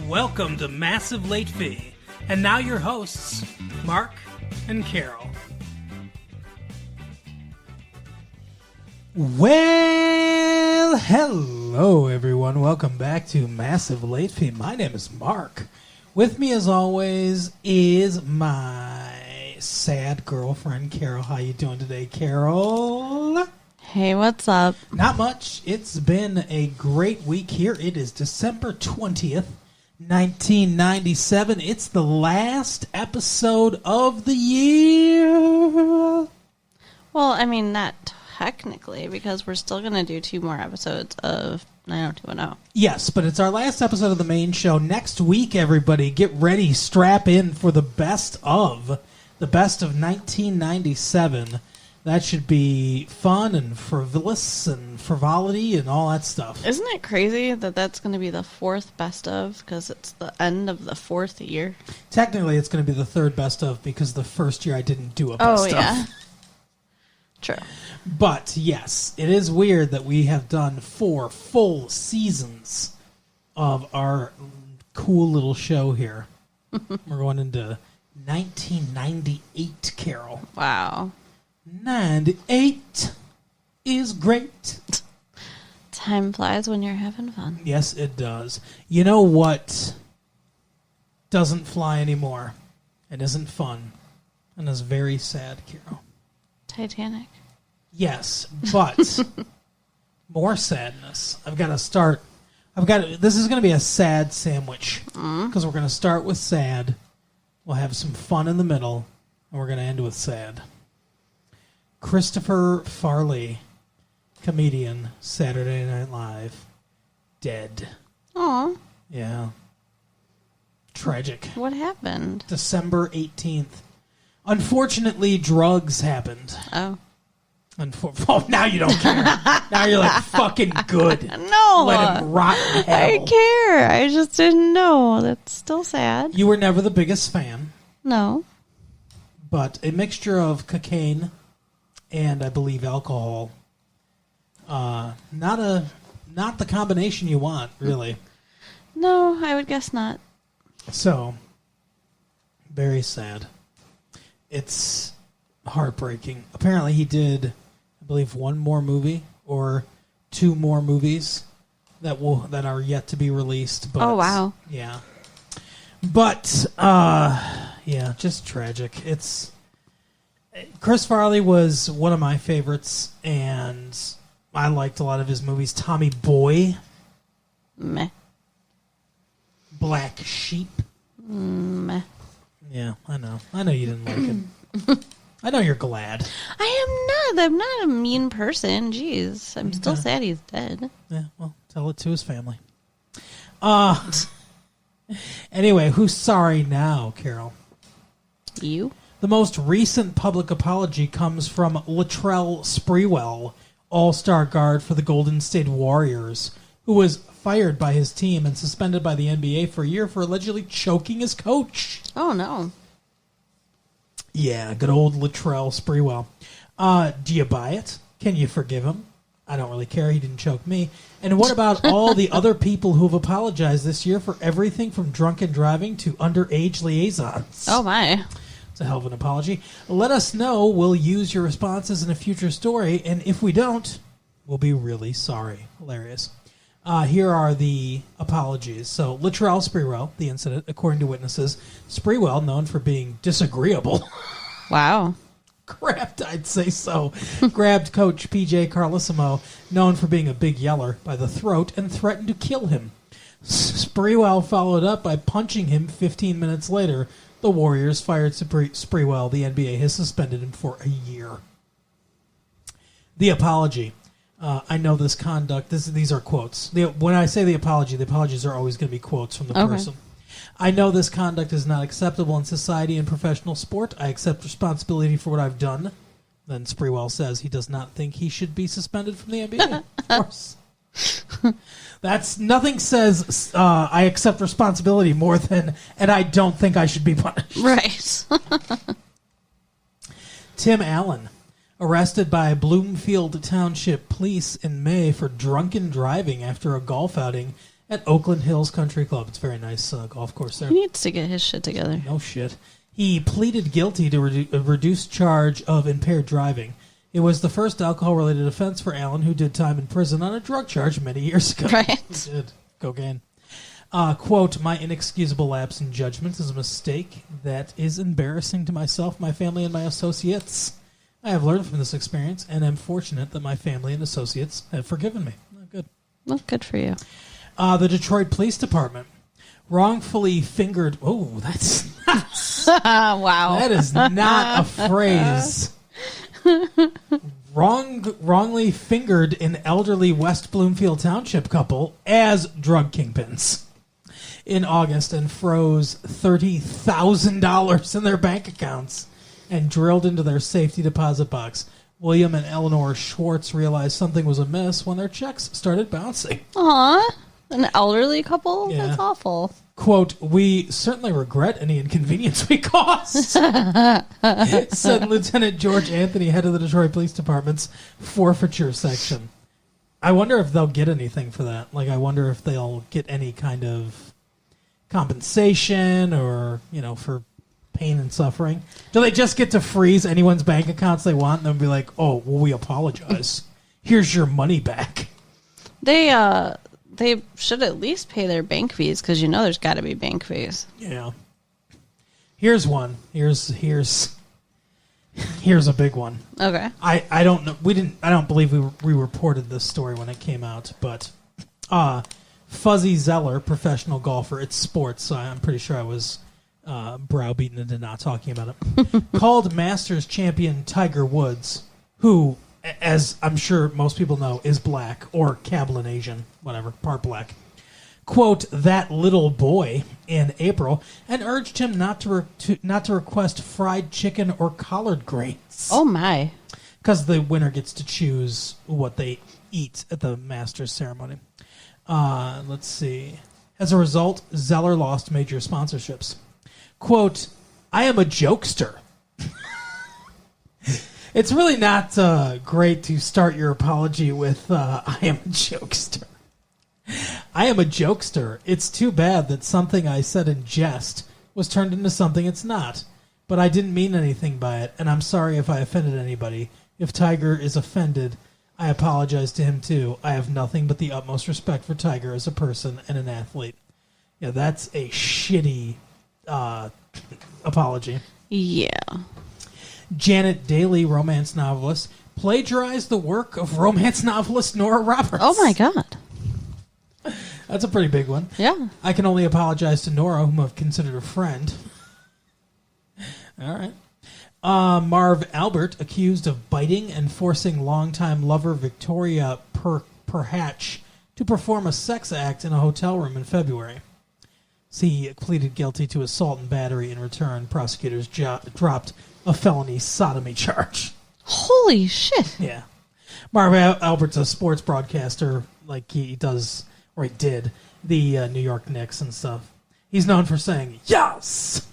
Welcome to Massive Late Fee. And now your hosts, Mark and Carol. Well, hello everyone. Welcome back to Massive Late Fee. My name is Mark. With me as always is my sad girlfriend, Carol. How you doing today, Carol? Hey, what's up? Not much. It's been a great week here. It is December 20th, 1997. It's the last episode of the year. Well, I mean, not technically, because we're still going to do 2 more episodes of 90210. Yes, but it's our last episode of the main show. Next week, everybody, get ready, strap in for the best of 1997. That should be fun and frivolous and frivolity and all that stuff. Isn't it crazy that that's going to be the 4th best of, because it's the end of the 4th year? Technically, it's going to be the 3rd best of, because the first year I didn't do a best of. Oh, yeah. True. But, yes, it is weird that we have done 4 full seasons of our cool little show here. We're going into 1998, Carol. Wow. 98 is great. Time flies when you're having fun. Yes, it does. You know what doesn't fly anymore and isn't fun and is very sad, Carol? Titanic. Yes, but more sadness. This is going to be a sad sandwich because we're going to start with sad. We'll have some fun in the middle, and we're going to end with sad. Christopher Farley, comedian, Saturday Night Live, dead. Aw. Yeah. Tragic. What happened? December 18th. Unfortunately, drugs happened. Oh. Oh, now you don't care. Now you're like, fucking good. No. Let him rot in hell. I care. I just didn't know. That's still sad. You were never the biggest fan, No. but a mixture of cocaine and, I believe, alcohol. Not the combination you want, really. No, I would guess not. So, very sad. It's heartbreaking. Apparently he did, I believe, 1 more movie or 2 more movies that are yet to be released. But, Oh, wow. Yeah. But, yeah, just tragic. Chris Farley was one of my favorites, and I liked a lot of his movies. Tommy Boy. Meh. Black Sheep. Meh. Yeah, I know. I know you didn't like it. I know you're glad. I'm not a mean person. Jeez. I'm still sad he's dead. Yeah, well, tell it to his family. Anyway, who's sorry now, Carol? You? The most recent public apology comes from Latrell Sprewell, all-star guard for the Golden State Warriors, who was fired by his team and suspended by the NBA for a year for allegedly choking his coach. Oh, no. Yeah, good old Latrell Sprewell. Do you buy it? Can you forgive him? I don't really care. He didn't choke me. And what about all the other people who've apologized this year for everything from drunken driving to underage liaisons? Oh, my. It's a hell of an apology. Let us know. We'll use your responses in a future story, and if we don't, we'll be really sorry. Hilarious. Here are the apologies. So, Latrell Sprewell, the incident, according to witnesses. Sprewell, known for being disagreeable. Wow. I'd say so. Grabbed coach P.J. Carlesimo, known for being a big yeller, by the throat and threatened to kill him. Sprewell followed up by punching him 15 minutes later. The Warriors fired Sprewell. The NBA has suspended him for a year. The apology. I know this conduct. These are quotes. When I say the apologies are always going to be quotes from the person. I know this conduct is not acceptable in society and professional sport. I accept responsibility for what I've done. Then Sprewell says he does not think he should be suspended from the NBA. Of course. That's nothing says I accept responsibility more than, and I don't think I should be punished. Right. Tim Allen, arrested by Bloomfield Township Police in May for drunken driving after a golf outing at Oakland Hills Country Club. It's a very nice golf course there. He needs to get his shit together. No shit. He pleaded guilty to a reduced charge of impaired driving. It was the first alcohol-related offense for Allen, who did time in prison on a drug charge many years ago. Right. He did. Cocaine. Quote, my inexcusable lapse in judgment is a mistake that is embarrassing to myself, my family, and my associates. I have learned from this experience, and am fortunate that my family and associates have forgiven me. Good. Well, good for you. The Detroit Police Department wrongfully fingered... Oh, that's nuts. Wow. That is not a phrase. Wrongly fingered an elderly West Bloomfield Township couple as drug kingpins in August and froze $30,000 in their bank accounts and drilled into their safety deposit box. William and Eleanor Schwartz realized something was amiss when their checks started bouncing. Aw, an elderly couple? Yeah. That's awful. Quote, we certainly regret any inconvenience we caused, said Lieutenant George Anthony, head of the Detroit Police Department's forfeiture section. I wonder if they'll get anything for that. Like, I wonder if they'll get any kind of compensation or, for pain and suffering. Do they just get to freeze anyone's bank accounts they want and then be like, oh, well, we apologize. Here's your money back. They should at least pay their bank fees because there's got to be bank fees. Yeah. Here's one. Here's a big one. Okay. I don't know. I don't believe we reported this story when it came out, but Fuzzy Zeller, professional golfer, it's sports, so I'm pretty sure I was browbeaten into not talking about it. Called Masters champion Tiger Woods, who, as I'm sure most people know, is black or Cablinasian, whatever, part black. Quote, that little boy in April, and urged him not to request fried chicken or collard greens. Oh, my. Because the winner gets to choose what they eat at the Masters ceremony. Let's see. As a result, Zeller lost major sponsorships. Quote, I am a jokester. It's really not great to start your apology with, I am a jokester. I am a jokester. It's too bad that something I said in jest was turned into something it's not. But I didn't mean anything by it, and I'm sorry if I offended anybody. If Tiger is offended, I apologize to him too. I have nothing but the utmost respect for Tiger as a person and an athlete. Yeah, that's a shitty apology. Yeah. Janet Daly, romance novelist, plagiarized the work of romance novelist Nora Roberts. Oh, my God. That's a pretty big one. Yeah. I can only apologize to Nora, whom I've considered a friend. All right. Marv Albert, accused of biting and forcing longtime lover Victoria Perhatch to perform a sex act in a hotel room in February. He pleaded guilty to assault and battery. In return, prosecutors dropped a felony sodomy charge. Holy shit. Yeah. Marv Albert's a sports broadcaster, like he does, or he did, the New York Knicks and stuff. He's known for saying, yes!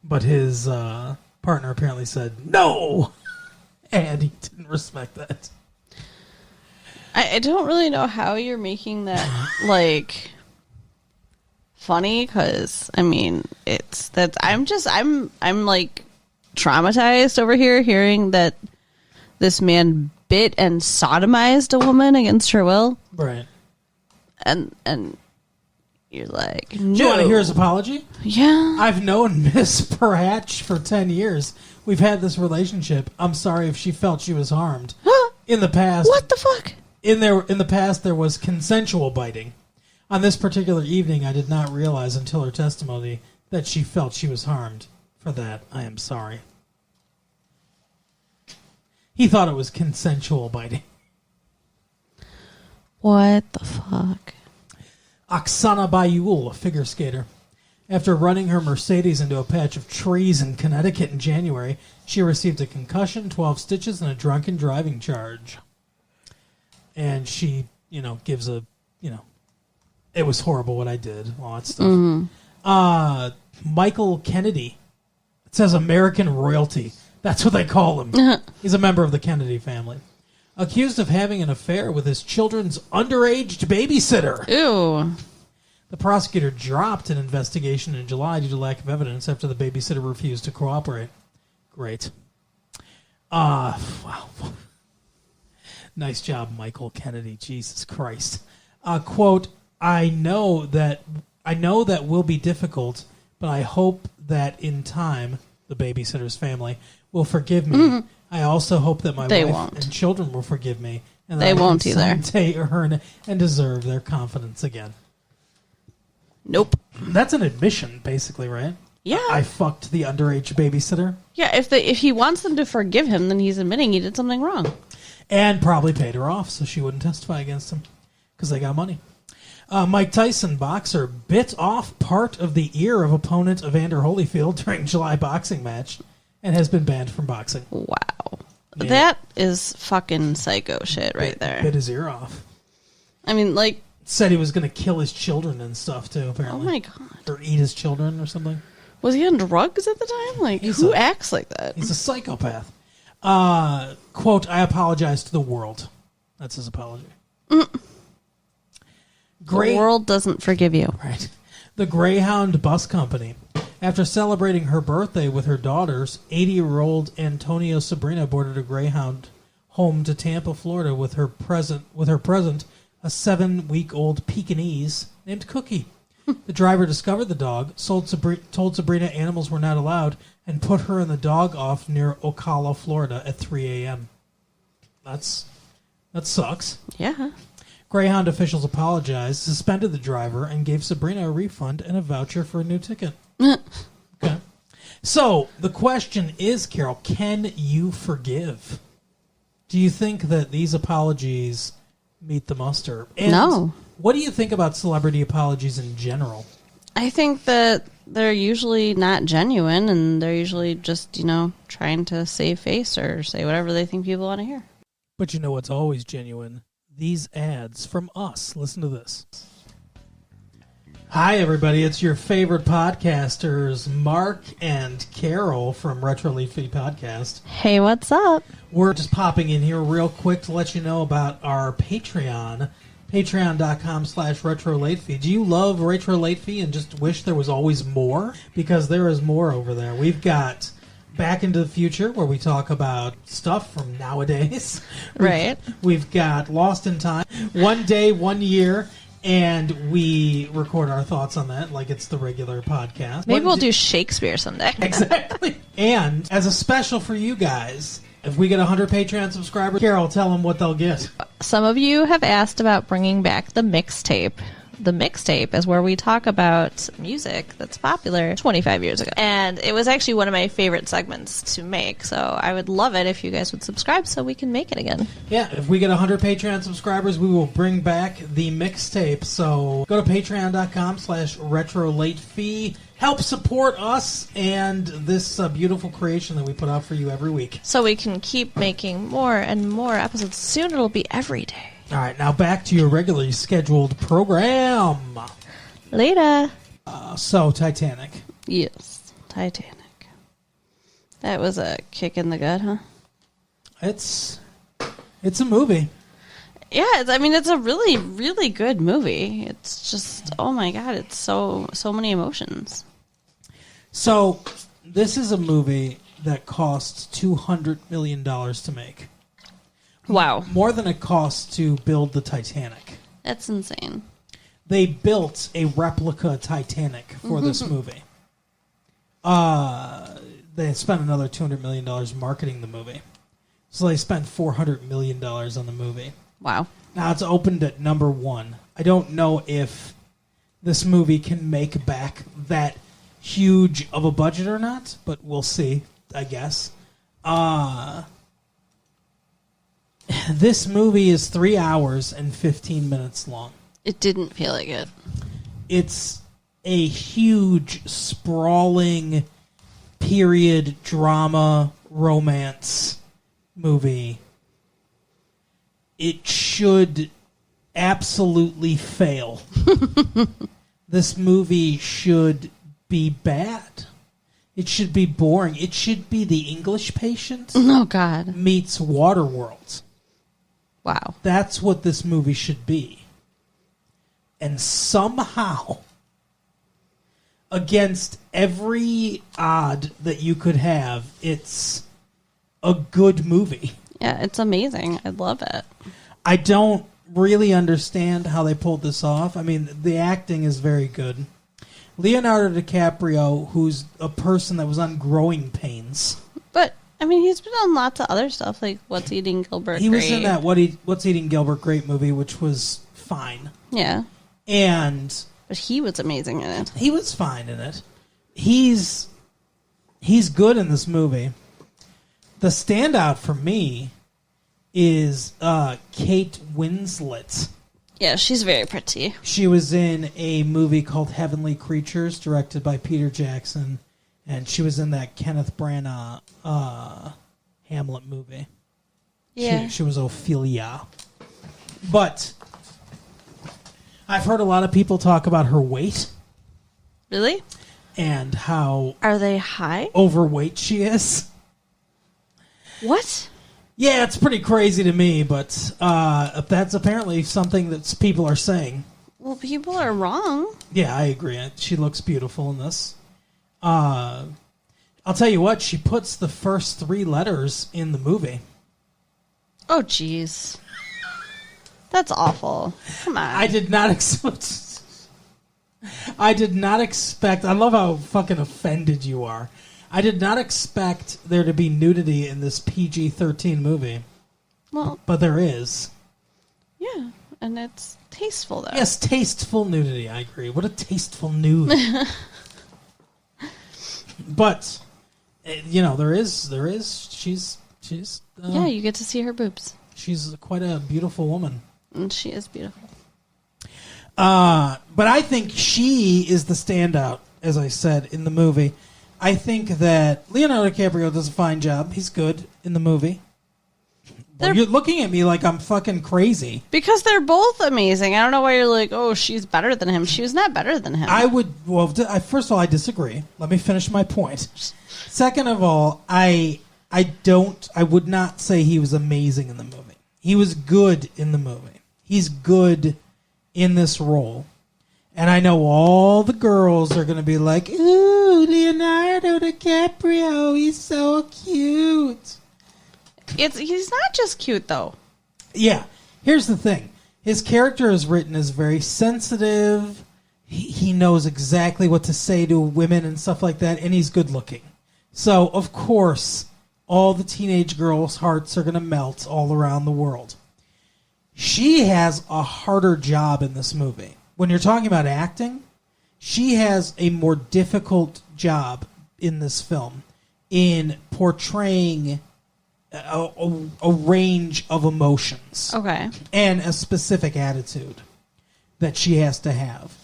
But his partner apparently said, no! And he didn't respect that. I don't really know how you're making that, funny, because, I'm traumatized over here hearing that this man bit and sodomized a woman against her will. Right. And you're like, no. Do you want to hear his apology? Yeah. I've known Miss Perhatch for 10 years. We've had this relationship. I'm sorry if she felt she was harmed. In the past... What the fuck? In the past, there was consensual biting. On this particular evening, I did not realize until her testimony that she felt she was harmed. For that, I am sorry. He thought it was consensual biting. What the fuck? Oksana Bayul, a figure skater. After running her Mercedes into a patch of trees in Connecticut in January, she received a concussion, 12 stitches, and a drunken driving charge. And she, gives a, it was horrible what I did, all that stuff. Mm-hmm. Michael Kennedy. It says American royalty. That's what they call him. He's a member of the Kennedy family. accused of having an affair with his children's underage babysitter. Ew. The prosecutor dropped an investigation in July due to lack of evidence after the babysitter refused to cooperate. Great. Wow. Nice job, Michael Kennedy. Jesus Christ. Quote, I know that will be difficult, but I hope that in time, the babysitter's family will forgive me. Mm-hmm. I also hope that my wife and children will forgive me. And that they won't either. Someday earn and deserve their confidence again. Nope. That's an admission, basically, right? Yeah. I fucked the underage babysitter. Yeah, if he wants them to forgive him, then he's admitting he did something wrong. And probably paid her off so she wouldn't testify against him because they got money. Mike Tyson, boxer, bit off part of the ear of opponent Evander Holyfield during July boxing match and has been banned from boxing. Wow. Yeah. That is fucking psycho shit right there. Bit his ear off. I mean, like... Said he was going to kill his children and stuff, too, apparently. Oh, my God. Or eat his children or something. Was he on drugs at the time? Like, who acts like that? He's a psychopath. Quote, I apologize to the world. That's his apology. The world doesn't forgive you. Right. The Greyhound Bus Company. After celebrating her birthday with her daughters, 80-year-old Antonio Sabrina boarded a Greyhound home to Tampa, Florida with her present, a 7-week-old Pekingese named Cookie. The driver discovered the dog, told Sabrina animals were not allowed, and put her and the dog off near Ocala, Florida at 3 a.m. That sucks. Yeah. Greyhound officials apologized, suspended the driver, and gave Sabrina a refund and a voucher for a new ticket. Okay. So, the question is, Carol, can you forgive? Do you think that these apologies meet the muster? And no. What do you think about celebrity apologies in general? I think that they're usually not genuine, and they're usually just, trying to save face or say whatever they think people want to hear. But you know what's always genuine? These ads from us. Listen to this. Hi, everybody. It's your favorite podcasters, Mark and Carol from Retro Late Fee Podcast. Hey, what's up? We're just popping in here real quick to let you know about our Patreon. Patreon.com/Retro Late Fee. Do you love Retro Late Fee and just wish there was always more? Because there is more over there. We've got Back into the Future, where we talk about stuff from nowadays. Right. We've got Lost in Time, One Day, 1 Year, and we record our thoughts on that like it's the regular podcast. Maybe we'll do Shakespeare someday. Exactly. And as a special for you guys, if we get 100 Patreon subscribers, Carol, tell them what they'll get. Some of you have asked about bringing back the mixtape. The mixtape is where we talk about music that's popular 25 years ago. And it was actually one of my favorite segments to make. So I would love it if you guys would subscribe so we can make it again. Yeah, if we get 100 Patreon subscribers, we will bring back the mixtape. So go to patreon.com/Retro Late Fee. Help support us and this beautiful creation that we put out for you every week. So we can keep making more and more episodes. Soon it'll be every day. All right, now back to your regularly scheduled program. Later. So, Titanic. Yes, Titanic. That was a kick in the gut, huh? It's a movie. Yeah, it's a really, really good movie. It's just, oh my God, it's so many emotions. So, this is a movie that costs $200 million to make. Wow. More than it costs to build the Titanic. That's insane. They built a replica Titanic for this movie. They spent another $200 million marketing the movie. So they spent $400 million on the movie. Wow. Now it's opened at number 1. I don't know if this movie can make back that huge of a budget or not, but we'll see, I guess. This movie is 3 hours and 15 minutes long. It didn't feel like it. It's a huge, sprawling, period drama, romance movie. It should absolutely fail. This movie should be bad. It should be boring. It should be The English Patient Oh, God. meets Waterworld. Wow. That's what this movie should be. And somehow, against every odd that you could have, it's a good movie. Yeah, it's amazing. I love it. I don't really understand how they pulled this off. I mean, the acting is very good. Leonardo DiCaprio, who's a person that was on Growing Pains. But, I mean, he's been on lots of other stuff, like What's Eating Gilbert He was Grape. in that What's Eating Gilbert Grape movie, which was fine. Yeah. And But he was amazing in it. he was fine in it. He's good in this movie. The standout for me is Kate Winslet. Yeah, she's very pretty. She was in a movie called Heavenly Creatures, directed by Peter Jackson, and she was in that Kenneth Branagh Hamlet movie. Yeah. She was Ophelia. But I've heard a lot of people talk about her weight Really? and how Are they high? overweight she is. What? Yeah, it's pretty crazy to me, but that's apparently something that people are saying. Well, people are wrong. Yeah, I agree. She looks beautiful in this. I'll tell you what, she puts the first 3 letters in the movie. Oh, jeez. That's awful. Come on. I did not expect... I love how fucking offended you are. I did not expect there to be nudity in this PG-13 movie, Well, but there is. yeah, and it's tasteful, though. Yes, tasteful nudity, I agree. What a tasteful nude. But, there is, she's Yeah, you get to see her boobs. she's quite a beautiful woman. And she is beautiful. But I think she is the standout, as I said, in the movie. I think that Leonardo DiCaprio does a fine job. He's good in the movie. Well, you're looking at me like I'm fucking crazy. Because they're both amazing. I don't know why you're like, oh, she's better than him. She was not better than him. First of all, I disagree. Let me finish my point. Second of all, I would not say he was amazing in the movie. He was good in the movie. He's good in this role. And I know all the girls are going to be like, ooh, Leonardo DiCaprio, he's so cute. He's not just cute, though. Yeah. Here's the thing. His character is written as very sensitive. He knows exactly what to say to women and stuff like that, and he's good looking. So, of course, all the teenage girls' hearts are going to melt all around the world. She has a harder job in this movie. When you're talking about acting, she has a more difficult job in this film in portraying a range of emotions. Okay. And a specific attitude that she has to have.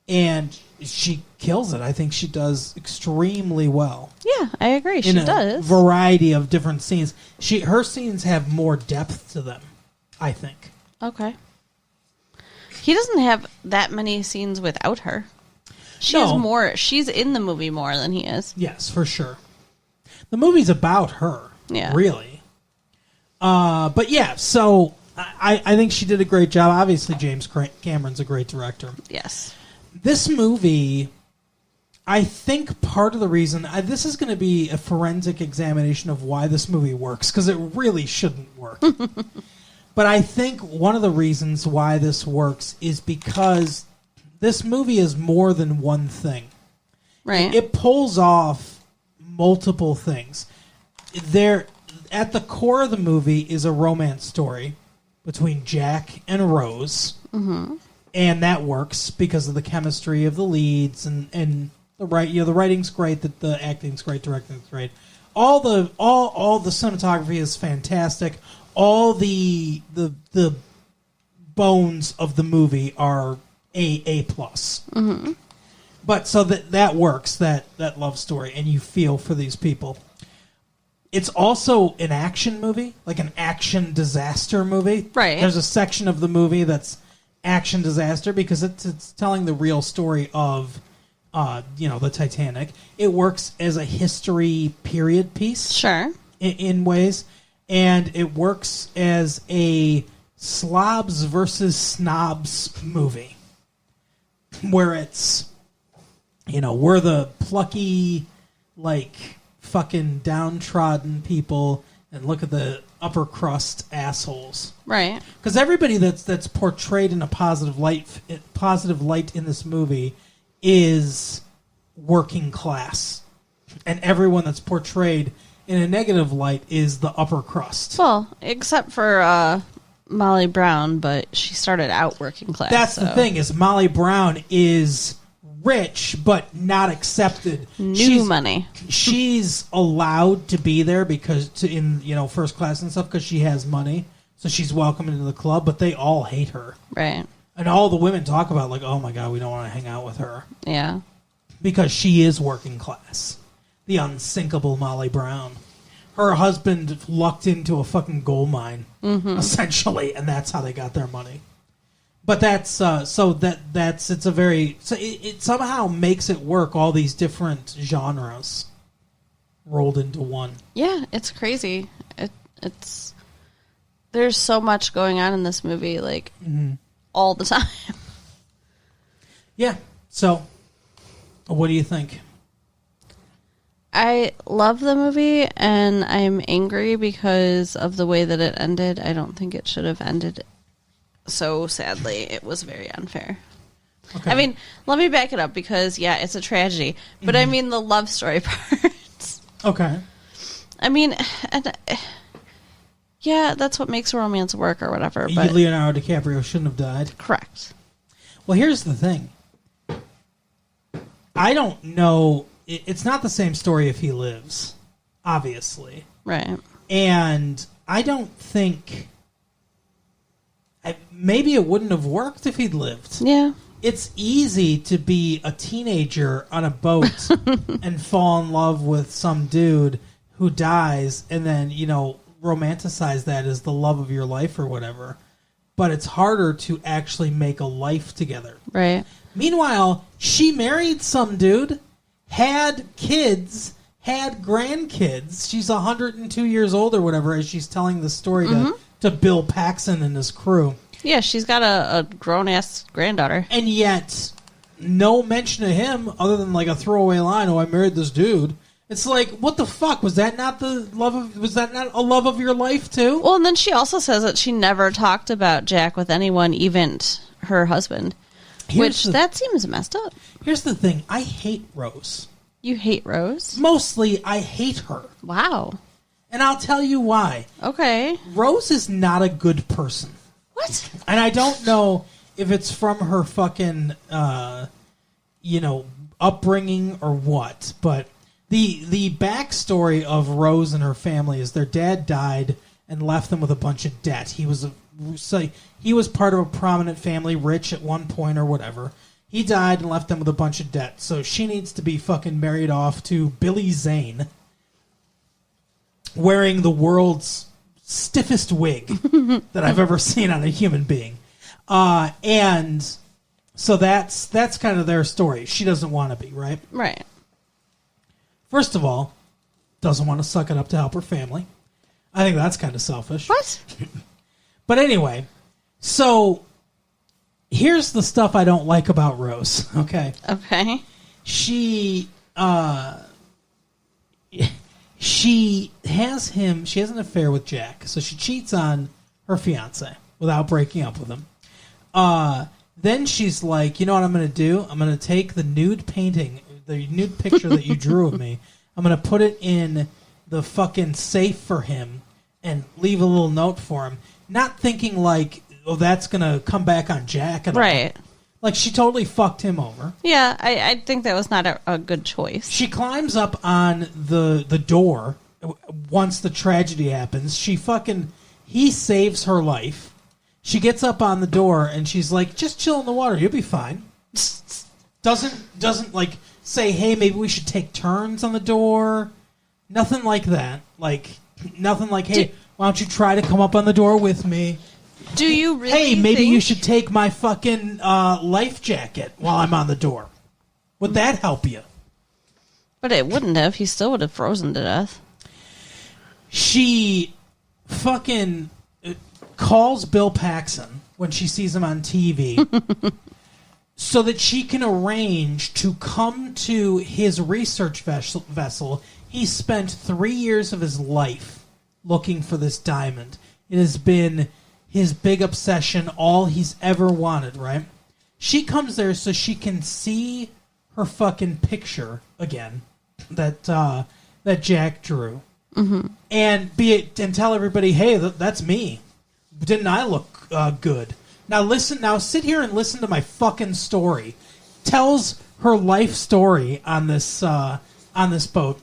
And she kills it. I think she does extremely well. Yeah, I agree. She in a does. variety of different scenes. Her scenes have more depth to them, I think. Okay. He doesn't have that many scenes without her. She No. has more. She's in the movie more than he is. Yes, for sure. The movie's about her. Yeah. Really. But yeah, so I think she did a great job. Obviously, James Cameron's a great director. Yes. This movie, I think part of the reason... this is going to be a forensic examination of why this movie works, because it really shouldn't work. But I think one of the reasons why this works is because this movie is more than one thing. Right. It pulls off multiple things. At the core of the movie is a romance story between Jack and Rose. Mm-hmm. And that works because of the chemistry of the leads and the writing's great, the acting's great, directing's great. All the cinematography is fantastic. All the bones of the movie are A+. Mm-hmm. But so that works, that love story, and you feel for these people. It's also an action movie, like an action disaster movie. Right. There's a section of the movie that's action disaster because it's telling the real story of, the Titanic. It works as a history period piece. Sure. In ways, and it works as a slobs versus snobs movie, where it's, we're the plucky, like, fucking downtrodden people, and look at the upper crust assholes. Right. Because everybody that's portrayed in a positive light in this movie is working class, and everyone that's portrayed in a negative light is the upper crust. Well, except for Molly Brown, but she started out working class. That's the thing, is Molly Brown is rich, but not accepted. New money. She's allowed to be there in first class and stuff because she has money, so she's welcome into the club. But they all hate her, Right. and all the women talk about like, oh my god, we don't want to hang out with her Yeah. because she is working class. The unsinkable Molly Brown. Her husband lucked into a fucking gold mine, essentially, and that's how they got their money. But it somehow makes it work, all these different genres rolled into one. Yeah, it's crazy. It's there's so much going on in this movie, like all the time. Yeah. So, what do you think? I love the movie, and I'm angry because of the way that it ended. I don't think it should have ended so sadly. It was very unfair. Okay. I mean, let me back it up because, yeah, it's a tragedy. But I mean the love story part. Okay. I mean, yeah, that's what makes romance work or whatever. But Leonardo DiCaprio shouldn't have died. correct. Well, here's the thing. I don't know. It's not the same story if he lives, obviously. Right. And I don't think... maybe it wouldn't have worked if he'd lived. Yeah. It's easy to be a teenager on a boat and fall in love with some dude who dies and then, romanticize that as the love of your life or whatever. But it's harder to actually make a life together. Right. Meanwhile, she married some dude, had kids, had grandkids. She's 102 years old or whatever as she's telling the story to Bill Paxton and his crew. Yeah, she's got a grown-ass granddaughter. And yet, no mention of him other than like a throwaway line, oh, I married this dude. It's like, what the fuck? Was that not a love of your life too? Well, and then she also says that she never talked about Jack with anyone, even her husband. That seems messed up. Here's the thing. I hate Rose. You hate Rose? Mostly, I hate her. Wow. And I'll tell you why. Okay. Rose is not a good person. What? And I don't know if it's from her fucking, upbringing or what, but the backstory of Rose and her family is their dad died and left them with a bunch of debt. He was part of a prominent family, rich at one point or whatever. He died and left them with a bunch of debt. So she needs to be fucking married off to Billy Zane, wearing the world's stiffest wig that I've ever seen on a human being. And so that's kind of their story. She doesn't want to be, right? Right. First of all, doesn't want to suck it up to help her family. I think that's kind of selfish. What? But anyway, so here's the stuff I don't like about Rose, okay? Okay. She has an affair with Jack, so she cheats on her fiance without breaking up with him. Then she's like, you know what I'm going to do? I'm going to take the nude picture that you drew of me, I'm going to put it in the fucking safe for him and leave a little note for him. Not thinking like, oh, that's going to come back on Jack. Right. Like, she totally fucked him over. Yeah, I think that was not a good choice. She climbs up on the door once the tragedy happens. He saves her life. She gets up on the door and she's like, just chill in the water. You'll be fine. Doesn't like say, hey, maybe we should take turns on the door. Nothing like that. Nothing like, hey, why don't you try to come up on the door with me? Do you really Hey, maybe think... you should take my fucking life jacket while I'm on the door. Would that help you? But it wouldn't have. He still would have frozen to death. She fucking... calls Bill Paxton when she sees him on TV so that she can arrange to come to his research vessel. He spent 3 years of his life looking for this diamond. It has been his big obsession, all he's ever wanted, right? She comes there so she can see her fucking picture again that Jack drew. Mm-hmm. And tell everybody, hey, that's me. Didn't I look good? Now sit here and listen to my fucking story. Tells her life story on this boat.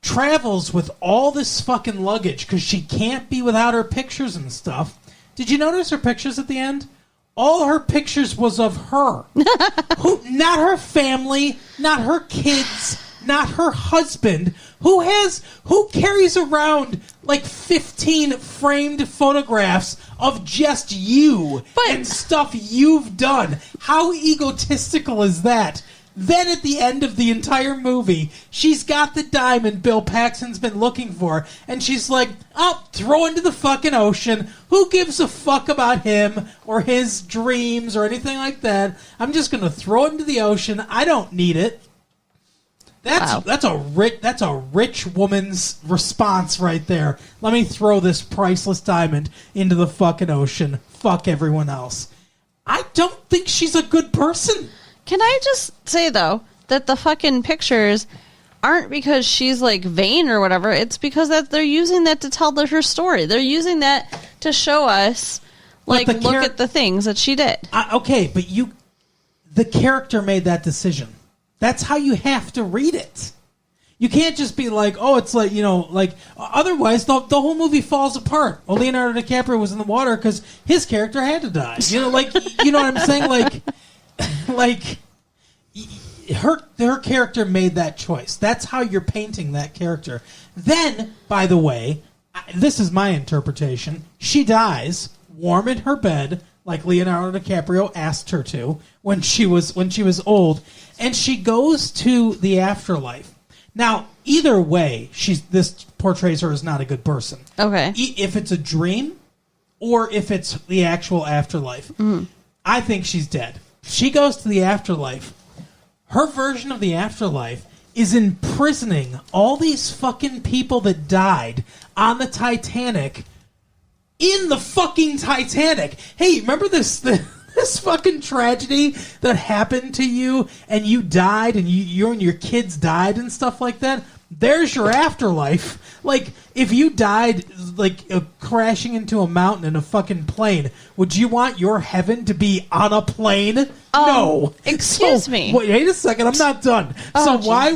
Travels with all this fucking luggage because she can't be without her pictures and stuff. Did you notice her pictures at the end? All her pictures was of her. Not her family, not her kids, not her husband, who carries around like 15 framed photographs of just you and stuff you've done. How egotistical is that? Then at the end of the entire movie, she's got the diamond Bill Paxton's been looking for, and she's like, oh, throw into the fucking ocean. Who gives a fuck about him or his dreams or anything like that? I'm just going to throw it into the ocean. I don't need it. That's a rich woman's response right there. Let me throw this priceless diamond into the fucking ocean. Fuck everyone else. I don't think she's a good person. Can I just say, though, that the fucking pictures aren't because she's, like, vain or whatever. It's because that they're using that to tell her story. They're using that to show us, like, look at the things that she did. Okay, but the character made that decision. That's how you have to read it. You can't just be like, oh, it's like, otherwise the whole movie falls apart. Well, Leonardo DiCaprio was in the water because his character had to die. You know what I'm saying? Her character made that choice. That's how you're painting that character. Then, by the way, this is my interpretation. She dies warm in her bed, like Leonardo DiCaprio asked her to when she was old, and she goes to the afterlife. Now, either way, this portrays her as not a good person. Okay. If it's a dream or if it's the actual afterlife, I think she's dead. She goes to the afterlife. Her version of the afterlife is imprisoning all these fucking people that died on the Titanic in the fucking Titanic. Hey, remember this fucking tragedy that happened to you and you died and you and your kids died and stuff like that? There's your afterlife. Like, if you died, crashing into a mountain in a fucking plane, would you want your heaven to be on a plane? No. Excuse me. Wait a second. I'm not done. So why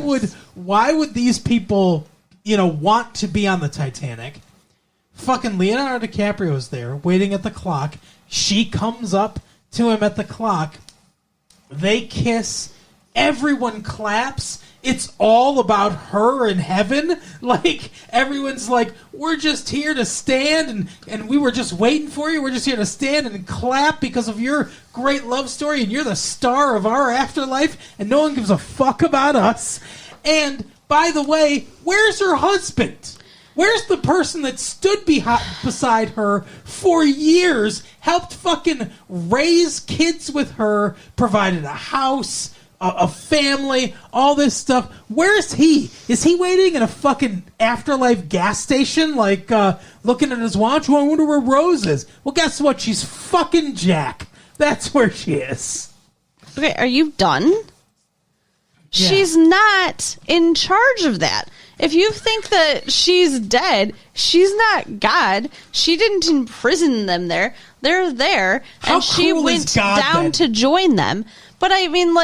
would these people, want to be on the Titanic? Fucking Leonardo DiCaprio is there waiting at the clock. She comes up to him at the clock. They kiss. Everyone claps. It's all about her in heaven. Like, everyone's like, we're just here to stand, and we were just waiting for you. We're just here to stand and clap because of your great love story, and you're the star of our afterlife, and no one gives a fuck about us. And, by the way, where's her husband? Where's the person that stood beside her for years, helped fucking raise kids with her, provided a house, a family, all this stuff? Where's he? Is he waiting in a fucking afterlife gas station, looking at his watch? Well, I wonder where Rose is. Well, guess what? She's fucking Jack. That's where she is. Okay, are you done? Yeah. She's not in charge of that. If you think that she's dead, she's not God. She didn't imprison them there. They're there, and she went down to join them. But I mean,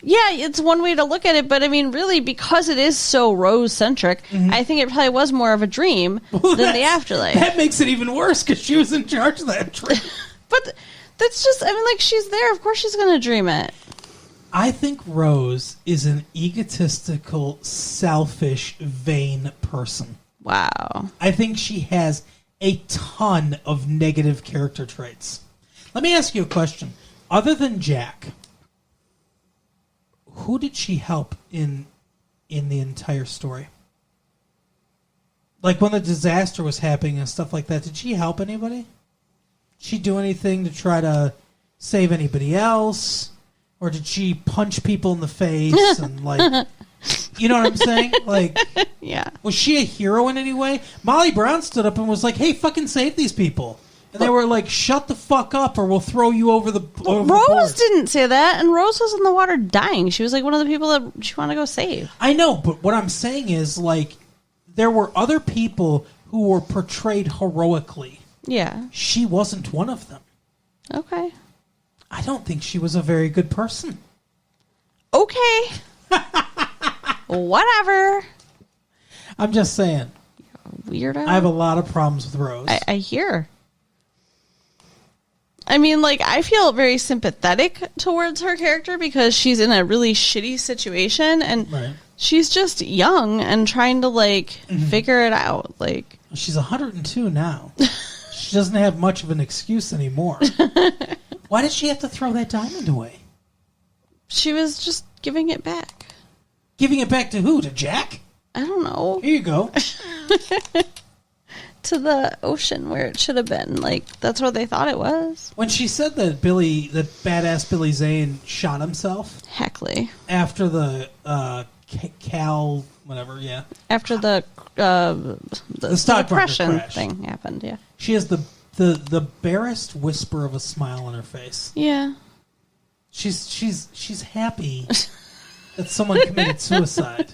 yeah, it's one way to look at it, but I mean, really, because it is so Rose-centric, I think it probably was more of a dream than the afterlife. That makes it even worse, because she was in charge of that dream. But that's just, she's there. Of course she's going to dream it. I think Rose is an egotistical, selfish, vain person. Wow. I think she has a ton of negative character traits. Let me ask you a question. Other than Jack, who did she help in the entire story? Like when the disaster was happening and stuff like that, did she help anybody? she do anything to try to save anybody else? Or did she punch people in the face and, like... You know what I'm saying? Like, yeah. Was she a hero in any way? Molly Brown stood up and was like, hey, fucking save these people. And they were like, shut the fuck up or we'll throw you over the board. Rose didn't say that, and Rose was in the water dying. She was like one of the people that she wanted to go save. I know, but what I'm saying is, like, there were other people who were portrayed heroically. Yeah. She wasn't one of them. Okay. I don't think she was a very good person. Okay. Whatever. I'm just saying. Weirdo. I have a lot of problems with Rose. I hear. I mean, like, I feel very sympathetic towards her character because she's in a really shitty situation and she's just young and trying to, like, figure it out. Like, she's 102 now. She doesn't have much of an excuse anymore. Why did she have to throw that diamond away? She was just giving it back. Giving it back to who? To Jack? I don't know. Here you go. To the ocean where it should have been. Like, that's what they thought it was. When she said that badass Billy Zane shot himself. Heckley. After the Cal, whatever, yeah. After the stock depression crash thing happened, yeah. She has the barest whisper of a smile on her face. Yeah. She's happy that someone committed suicide.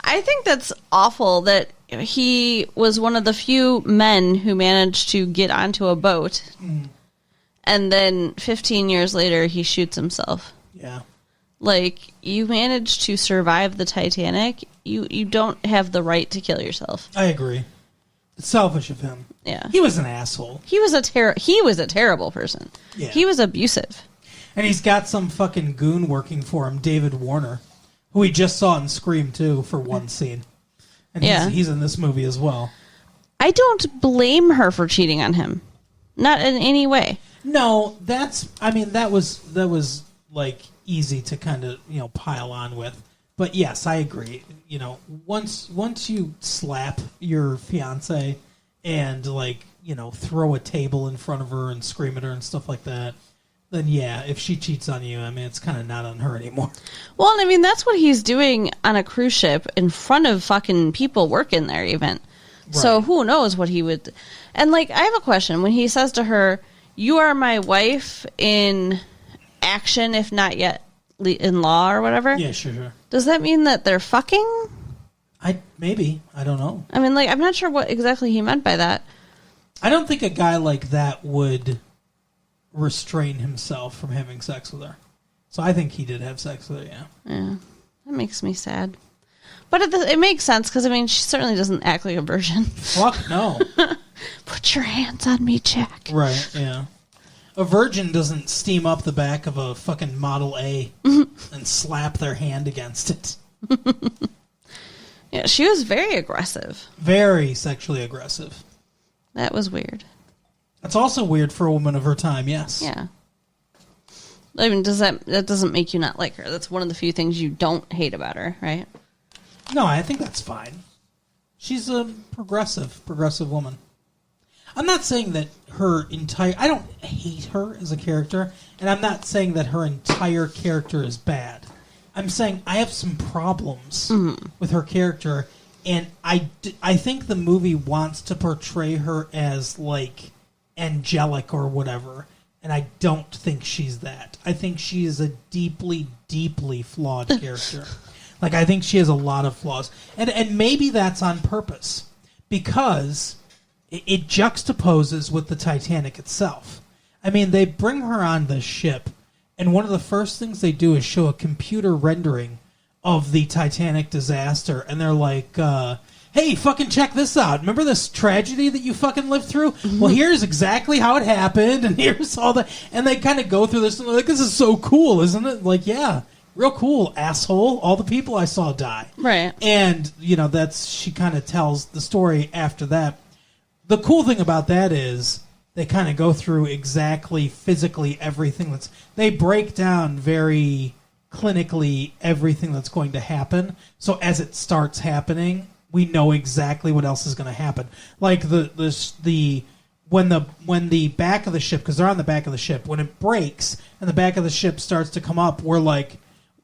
I think that's awful that he was one of the few men who managed to get onto a boat and then 15 years later he shoots himself. Yeah. Like, you managed to survive the Titanic. You don't have the right to kill yourself. I agree. It's selfish of him. Yeah. He was an asshole. He was a terrible person. Yeah. He was abusive. And he's got some fucking goon working for him, David Warner, who we just saw in Scream 2 for one scene. And he's in this movie as well. I don't blame her for cheating on him. Not in any way. No, that was like easy to kind of, pile on with. But yes, I agree. Once you slap your fiance and throw a table in front of her and scream at her and stuff like that, then yeah, if she cheats on you, it's kind of not on her anymore. Well, that's what he's doing on a cruise ship in front of fucking people working there even. Right. So who knows what he would... And, I have a question. When he says to her, you are my wife in action, if not yet in law or whatever. Yeah, sure. Does that mean that they're fucking? Maybe. I don't know. I'm not sure what exactly he meant by that. I don't think a guy like that would restrain himself from having sex with her. So I think he did have sex with her, yeah. Yeah. That makes me sad. But it makes sense because, she certainly doesn't act like a virgin. Fuck no. Put your hands on me, Jack. Right, yeah. A virgin doesn't steam up the back of a fucking Model A and slap their hand against it. Yeah, she was very aggressive. Very sexually aggressive. That was weird. That's also weird for a woman of her time, yes. Yeah. That doesn't make you not like her. That's one of the few things you don't hate about her, right? No, I think that's fine. She's a progressive woman. I'm not saying that I don't hate her as a character, and I'm not saying that her entire character is bad. I'm saying I have some problems with her character, and I think the movie wants to portray her as, angelic or whatever, and I don't think she's that. I think she is a deeply, deeply flawed character. I think she has a lot of flaws. And maybe that's on purpose, because it juxtaposes with the Titanic itself. They bring her on this ship, and one of the first things they do is show a computer rendering of the Titanic disaster, and they're like, hey, fucking check this out. Remember this tragedy that you fucking lived through? Mm-hmm. Well, here's exactly how it happened, and here's all that. And they kind of go through this, and they're like, this is so cool, isn't it? Yeah, real cool, asshole. All the people I saw die. Right. And, she kind of tells the story after that. The cool thing about that is they kind of go through exactly physically everything they break down very clinically everything that's going to happen. So as it starts happening, we know exactly what else is going to happen. The when the back of the ship, because they're on the back of the ship, when it breaks and the back of the ship starts to come up, we're like,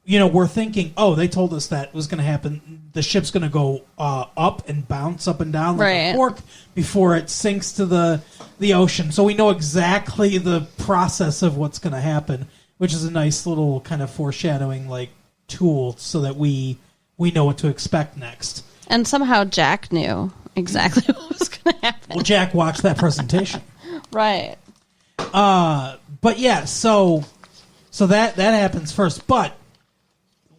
we're thinking, oh, they told us that was going to happen. The ship's going to go up and bounce up and down like a cork before it sinks to the ocean. So we know exactly the process of what's going to happen, which is a nice little kind of foreshadowing like tool so that we know what to expect next. And somehow Jack knew exactly what was going to happen. Well, Jack watched that presentation. Right. But yeah, so that happens first. But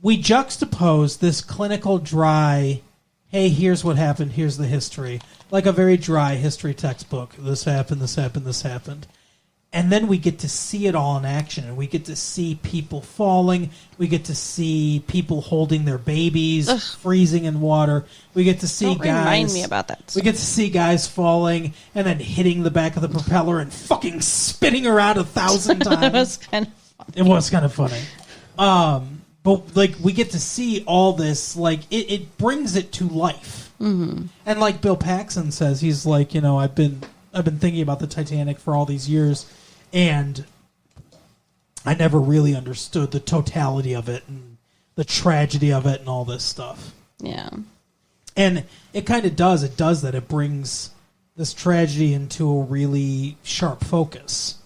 we juxtapose this clinical dry, hey, here's what happened, here's the history, like a very dry history textbook. This happened, this happened, this happened. And then we get to see it all in action, and we get to see people falling. We get to see people holding their babies, freezing in water. We get to see guys. Remind me about that. We get to see guys falling and then hitting the back of the propeller and fucking spinning around 1,000 times. It was kind of funny. But like we get to see all this, like it brings it to life. Mm-hmm. And like Bill Paxton says, he's like, I've been thinking about the Titanic for all these years, and I never really understood the totality of it and the tragedy of it and all this stuff. Yeah. And it kind of does. It does that. It brings this tragedy into a really sharp focus.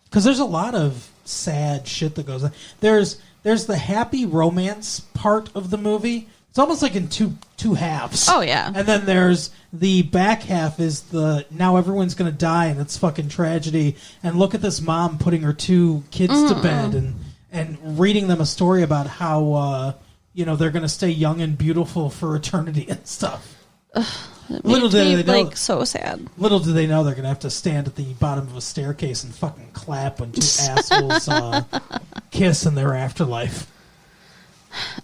Because there's a lot of sad shit that goes on. There's the happy romance part of the movie. It's almost like in two halves. Oh, yeah. And then there's the back half is now everyone's going to die and it's fucking tragedy. And look at this mom putting her 2 kids to bed and reading them a story about how, they're going to stay young and beautiful for eternity and stuff. Little do they know, so sad. Little do they know they're going to have to stand at the bottom of a staircase and fucking clap when 2 assholes kiss in their afterlife.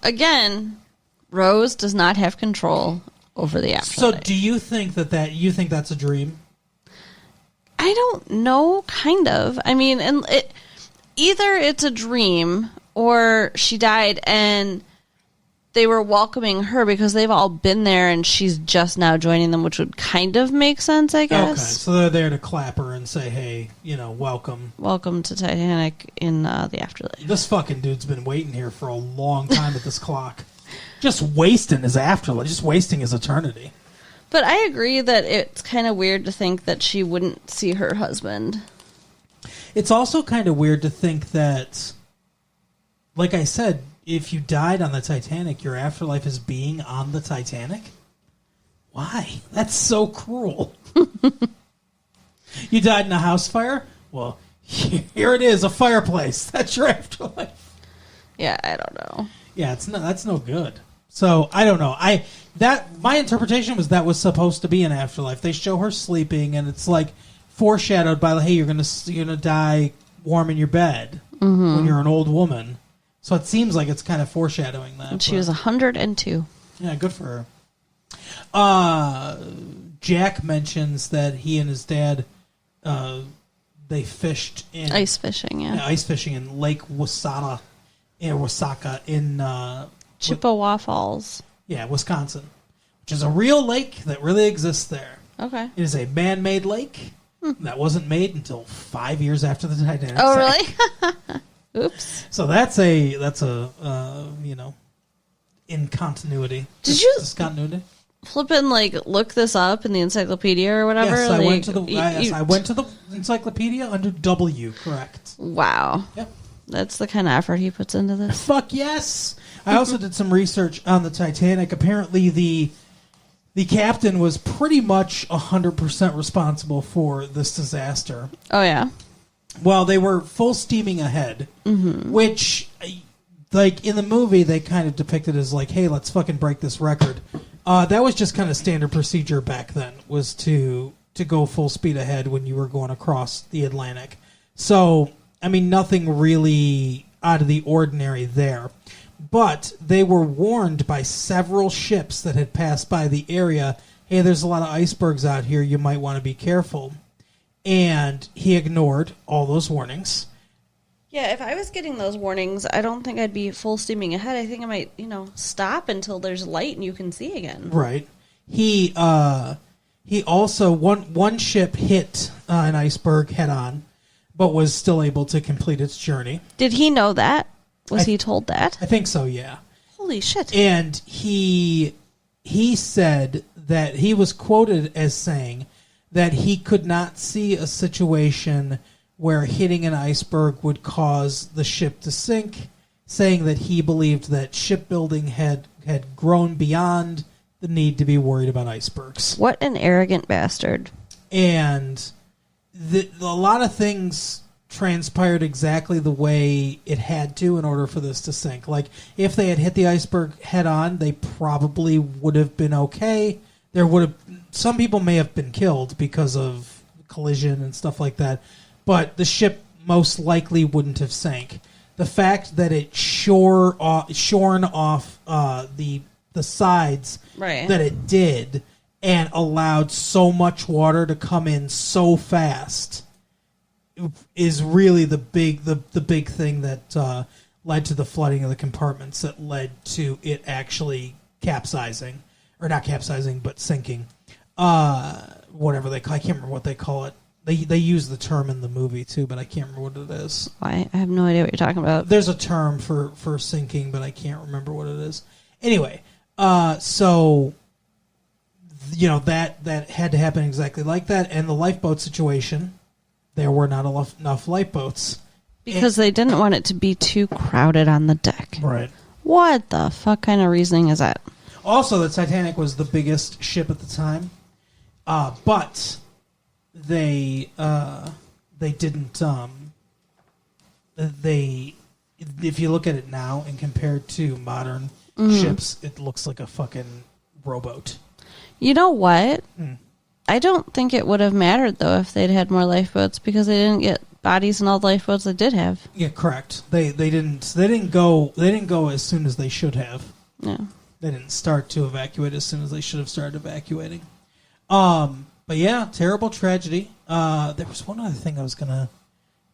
Again, Rose does not have control over the afterlife. So do you think that's a dream? I don't know, kind of. I mean, either it's a dream or she died and they were welcoming her because they've all been there and she's just now joining them, which would kind of make sense, I guess. Okay, so they're there to clap her and say, hey, welcome. Welcome to Titanic in the afterlife. This fucking dude's been waiting here for a long time at this clock. Just wasting his afterlife, just wasting his eternity. But I agree that it's kind of weird to think that she wouldn't see her husband. It's also kind of weird to think that, like I said, if you died on the Titanic, your afterlife is being on the Titanic? Why? That's so cruel. You died in a house fire? Well, here it is, a fireplace. That's your afterlife. Yeah, I don't know. Yeah, that's no good. So, I don't know. My interpretation was that was supposed to be an afterlife. They show her sleeping, and it's like foreshadowed by, hey, you're gonna die warm in your bed when you're an old woman. So it seems like it's kind of foreshadowing that. And she was 102. Yeah, good for her. Jack mentions that he and his dad, they fished in... Ice fishing, yeah. Ice fishing in Lake Wasaka in... Chippewa Falls. Yeah, Wisconsin. Which is a real lake that really exists there. Okay. It is a man-made lake that wasn't made until 5 years after the Titanic. Oh, really? Oops. So that's a in continuity. Did you discontinuity? Flip and look this up in the encyclopedia or whatever? Yes, I went to the encyclopedia under W. Correct. Wow. Yep. That's the kind of effort he puts into this. Fuck yes. I also did some research on the Titanic. Apparently, the captain was pretty much 100% responsible for this disaster. Oh yeah. Well, they were full steaming ahead, which, like, in the movie, they kind of depicted as, like, hey, let's fucking break this record. That was just kind of standard procedure back then, was to go full speed ahead when you were going across the Atlantic. So, I mean, nothing really out of the ordinary there. But they were warned by several ships that had passed by the area, hey, there's a lot of icebergs out here, you might want to be careful. And he ignored all those warnings. Yeah, if I was getting those warnings, I don't think I'd be full steaming ahead. I think I might, stop until there's light and you can see again. Right. He he also one ship hit an iceberg head on, but was still able to complete its journey. Did he know that? Was he told that? I think so. Yeah. Holy shit! And he said that he was quoted as saying that he could not see a situation where hitting an iceberg would cause the ship to sink, saying that he believed that shipbuilding had grown beyond the need to be worried about icebergs. What an arrogant bastard. And a lot of things transpired exactly the way it had to in order for this to sink. Like, if they had hit the iceberg head on, they probably would have been okay. Some people may have been killed because of collision and stuff like that, but the ship most likely wouldn't have sank. The fact that it shorn off the sides Right. that it did and allowed so much water to come in so fast is really the big thing that led to the flooding of the compartments, that led to it actually capsizing, or not capsizing, but sinking. Whatever I can't remember what they call it. They use the term in the movie too, but I can't remember what it is. I have no idea what you're talking about. There's a term for sinking, but I can't remember what it is. Anyway, so that had to happen exactly like that, and the lifeboat situation, there were not enough lifeboats Because they didn't want it to be too crowded on the deck. Right. What the fuck kind of reasoning is that? Also, the Titanic was the biggest ship at the time, but they didn't. If you look at it now and compare it to modern ships, it looks like a fucking rowboat. You know what? I don't think it would have mattered though if they'd had more lifeboats, because they didn't get bodies in all the lifeboats they did have. Yeah, correct. They didn't go as soon as they should have. Yeah. They didn't start to evacuate as soon as they should have started evacuating. But yeah, terrible tragedy. There was one other thing I was gonna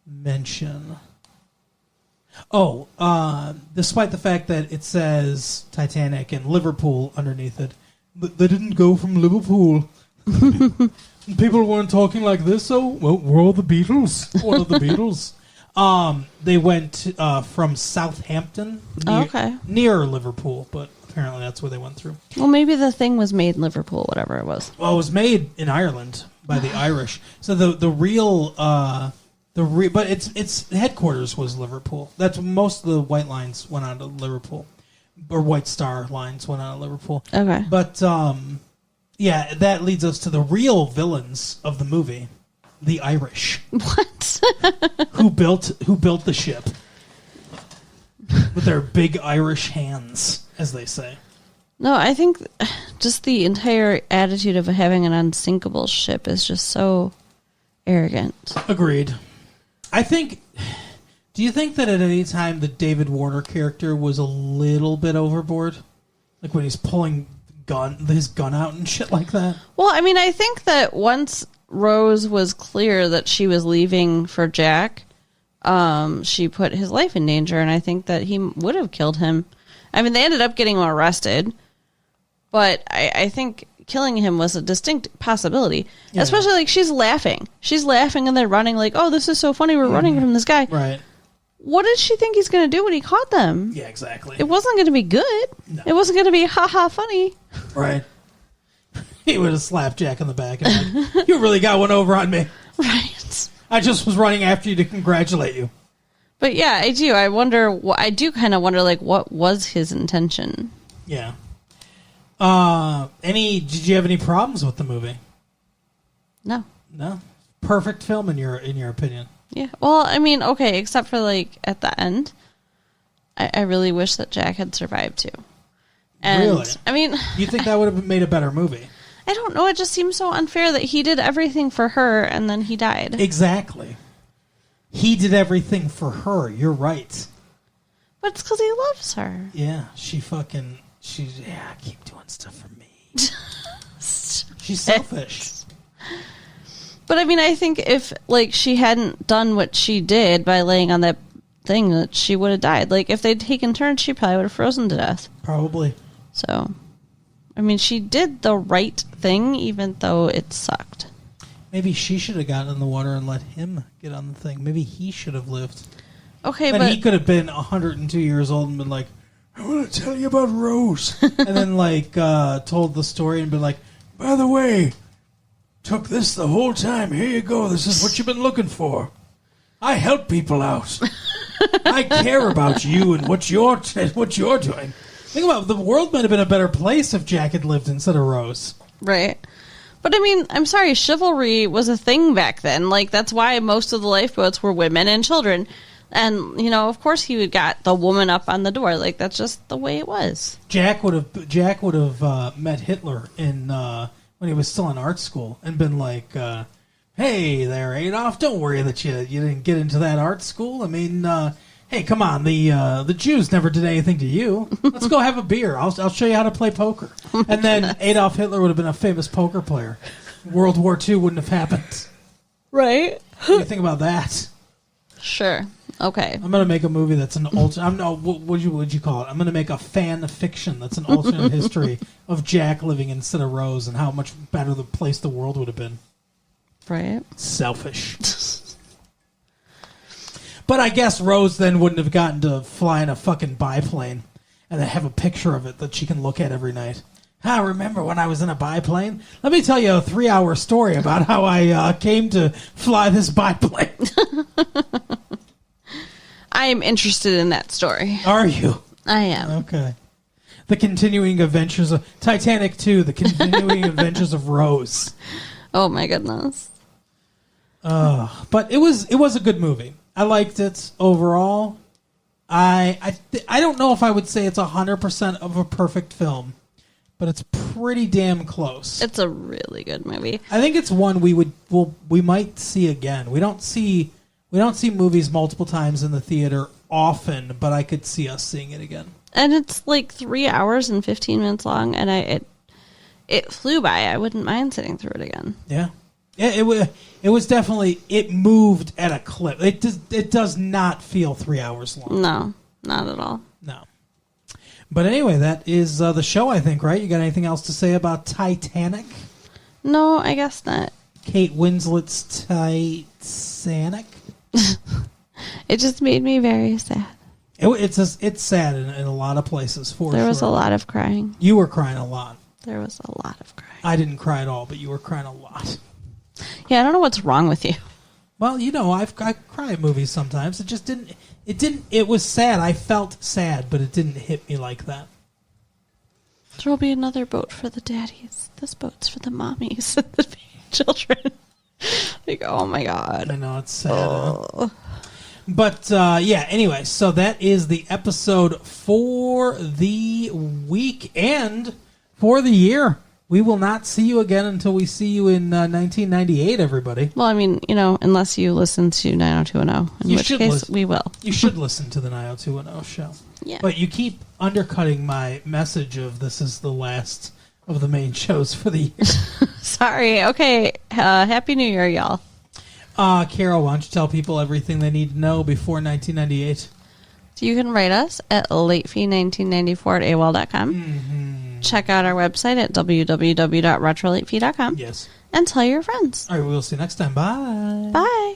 mention. Oh, despite the fact that it says Titanic and Liverpool underneath it, they didn't go from Liverpool. People weren't talking like this, so well, we're all the Beatles. One of the Beatles. They went from Southampton, near Liverpool, but apparently that's where they went through. Well, maybe the thing was made in Liverpool, whatever it was. Well, it was made in Ireland by the Irish. So but its headquarters was Liverpool. That's most of the White Lines went on to Liverpool, or White Star Lines went on to Liverpool. Okay, but yeah, that leads us to the real villains of the movie, the Irish. What? who built the ship with their big Irish hands, as they say. No, I think just the entire attitude of having an unsinkable ship is just so arrogant. Agreed. Do you think that at any time the David Warner character was a little bit overboard? Like when he's pulling his gun out and shit like that? Well, I mean, I think that once Rose was clear that she was leaving for Jack, she put his life in danger, and I think that he would have killed him. I mean, they ended up getting him arrested, but I think killing him was a distinct possibility. Yeah. Especially, like, she's laughing. She's laughing, and they're running like, oh, this is so funny, we're running from this guy. Right. What did she think he's going to do when he caught them? Yeah, exactly. It wasn't going to be good. No. It wasn't going to be ha-ha funny. Right. He would have slapped Jack in the back and like, you really got one over on me. Right. I just was running after you to congratulate you. But yeah, I do. I do kind of wonder, like, what was his intention? Yeah. Did you have any problems with the movie? No. No? Perfect film in your opinion. Yeah. Well, I mean, okay, except for, like, at the end, I really wish that Jack had survived too. And, really? I mean, you think that would have made a better movie? I don't know. It just seems so unfair that he did everything for her and then he died. Exactly. He did everything for her. You're right. But it's because he loves her. Yeah, keep doing stuff for me. She's selfish. But I mean, I think if, like, she hadn't done what she did by laying on that thing, that she would have died. Like, if they'd taken turns, she probably would have frozen to death. Probably. So, I mean, she did the right thing, even though it sucked. Maybe she should have gotten in the water and let him get on the thing. Maybe he should have lived. Okay, and but he could have been 102 years old and been like, I want to tell you about Rose. And then, like, told the story and been like, by the way, took this the whole time. Here you go. This is what you've been looking for. I help people out. I care about you and what you're doing. Think about it. The world might have been a better place if Jack had lived instead of Rose. Right. But I mean, I'm sorry, chivalry was a thing back then. Like, that's why most of the lifeboats were women and children. And, you know, of course he would got the woman up on the door. Like, that's just the way it was. Jack would have met Hitler in when he was still in art school and been like, hey there, Adolf, don't worry that you didn't get into that art school. I mean, hey, come on, the Jews never did anything to you. Let's go have a beer. I'll show you how to play poker. And then Adolf Hitler would have been a famous poker player. World War II wouldn't have happened. Right. What do you think about that? Sure. Okay. I'm going to make a movie that's an alternate... what would you call it? I'm going to make a fan fiction that's an alternate history of Jack living instead of Rose and how much better the place the world would have been. Right. Selfish. But I guess Rose then wouldn't have gotten to fly in a fucking biplane and then have a picture of it that she can look at every night. Remember when I was in a biplane? Let me tell you a 3-hour story about how I came to fly this biplane. I am interested in that story. Are you? I am. Okay. The continuing adventures of Titanic 2, the continuing adventures of Rose. Oh my goodness. But it was a good movie. I liked it overall. I don't know if I would say it's 100% of a perfect film, but it's pretty damn close. It's a really good movie. I think it's one we might see again. We don't see movies multiple times in the theater often, but I could see us seeing it again. And it's like 3 hours and 15 minutes long, and it flew by. I wouldn't mind sitting through it again. Yeah. It was definitely, it moved at a clip. It does not feel 3 hours long. No, not at all. No. But anyway, that is the show, I think, right? You got anything else to say about Titanic? No, I guess not. Kate Winslet's Titanic? It just made me very sad. It's sad in a lot of places, for sure. There was a lot of crying. You were crying a lot. There was a lot of crying. I didn't cry at all, but you were crying a lot. Yeah, I don't know what's wrong with you. Well, you know, I cry at movies sometimes. It just didn't. It was sad. I felt sad, but it didn't hit me like that. There'll be another boat for the daddies. This boat's for the mommies and the children. Like, oh my God. I know, it's sad. But, yeah, anyway, so that is the episode for the week and for the year. We will not see you again until we see you in 1998, everybody. Well, I mean, you know, unless you listen to 90210, in which case we will. You should listen to the 90210 show. Yeah. But you keep undercutting my message of this is the last of the main shows for the year. Sorry. Okay. Happy New Year, y'all. Carol, why don't you tell people everything they need to know before 1998? So you can write us at latefee1994@AOL.com. Mm-hmm. Check out our website at www.retrolatefee.com. Yes. And tell your friends. All right, we'll see you next time. Bye. Bye.